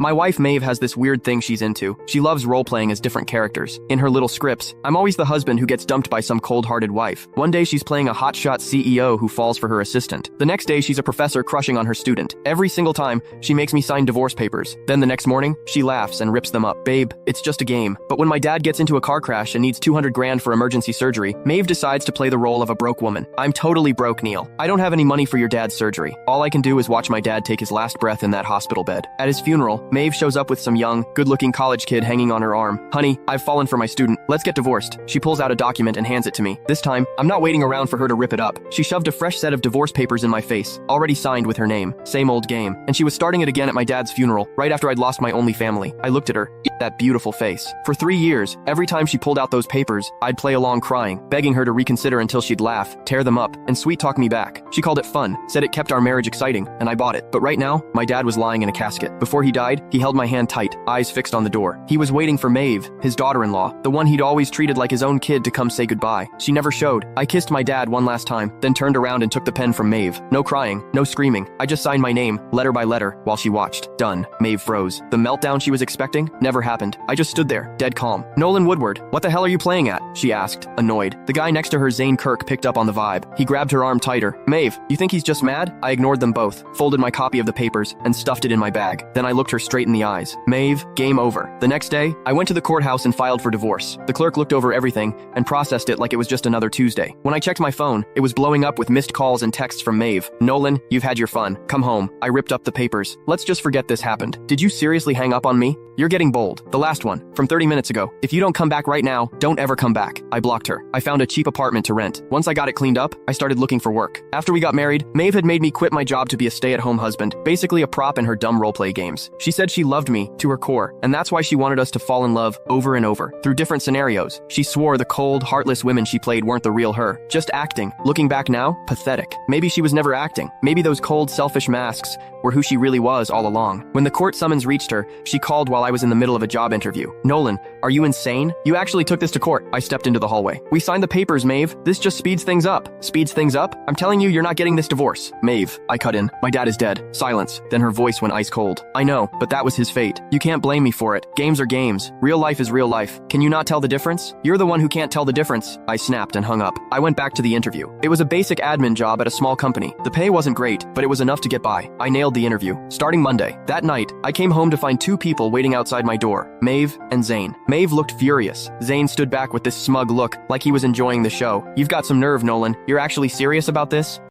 My wife Maeve has this weird thing she's into. She loves role-playing as different characters. In her little scripts, I'm always the husband who gets dumped by some cold-hearted wife. One day she's playing a hotshot CEO who falls for her assistant. The next day she's a professor crushing on her student. Every single time, she makes me sign divorce papers. Then the next morning, she laughs and rips them up. Babe, it's just a game. But when my dad gets into a car crash and needs 200 grand for emergency surgery, Maeve decides to play the role of a broke woman. I'm totally broke, Neil. I don't have any money for your dad's surgery. All I can do is watch my dad take his last breath in that hospital bed. At his funeral, Maeve shows up with some young, good-looking college kid hanging on her arm. Honey, I've fallen for my student. Let's get divorced. She pulls out a document and hands it to me. This time, I'm not waiting around for her to rip it up. She shoved a fresh set of divorce papers in my face, already signed with her name. Same old game. And she was starting it again at my dad's funeral, right after I'd lost my only family. I looked at her. That beautiful face. For 3 years, every time she pulled out those papers, I'd play along crying, begging her to reconsider until she'd laugh, tear them up, and sweet-talk me back. She called it fun, said it kept our marriage exciting, and I bought it. But right now, my dad was lying in a casket. Before he died, he held my hand tight, eyes fixed on the door. He was waiting for Maeve, his daughter-in-law, the one he'd always treated like his own kid, to come say goodbye. She never showed. I kissed my dad one last time, then turned around and took the pen from Maeve. No crying, no screaming. I just signed my name, letter by letter, while she watched. Done. Maeve froze. The meltdown she was expecting never happened. I just stood there, dead calm. Nolan Woodward, what the hell are you playing at? She asked, annoyed. The guy next to her, Zane Kirk, picked up on the vibe. He grabbed her arm tighter. Maeve, you think he's just mad? I ignored them both, folded my copy of the papers, and stuffed it in my bag. Then I looked her straight in the eyes. Maeve, game over. The next day, I went to the courthouse and filed for divorce. The clerk looked over everything and processed it like it was just another Tuesday. When I checked my phone, it was blowing up with missed calls and texts from Maeve. Nolan, you've had your fun. Come home. I ripped up the papers. Let's just forget this happened. Did you seriously hang up on me? You're getting bold. The last one, from 30 minutes ago. If you don't come back right now, don't ever come back. I blocked her. I found a cheap apartment to rent. Once I got it cleaned up, I started looking for work. After we got married, Maeve had made me quit my job to be a stay-at-home husband, basically a prop in her dumb roleplay games. She said she loved me to her core, and that's why she wanted us to fall in love over and over, through different scenarios. She swore the cold, heartless women she played weren't the real her, just acting. Looking back now, pathetic. Maybe she was never acting. Maybe those cold, selfish masks were who she really was all along. When the court summons reached her, she called while I was in the middle of a job interview. Nolan, are you insane? You actually took this to court. I stepped into the hallway. We signed the papers, Maeve. This just speeds things up. Speeds things up? I'm telling you, you're not getting this divorce. Maeve, I cut in. My dad is dead. Silence. Then her voice went ice cold. I know, but that was his fate. You can't blame me for it. Games are games. Real life is real life. Can you not tell the difference? You're the one who can't tell the difference. I snapped and hung up. I went back to the interview. It was a basic admin job at a small company. The pay wasn't great, but it was enough to get by. I nailed the interview. Starting Monday. That night, I came home to find 2 people waiting outside my door, Maeve and Zane. Maeve looked furious. Zane stood back with this smug look, like he was enjoying the show. You've got some nerve, Nolan. You're actually serious about this?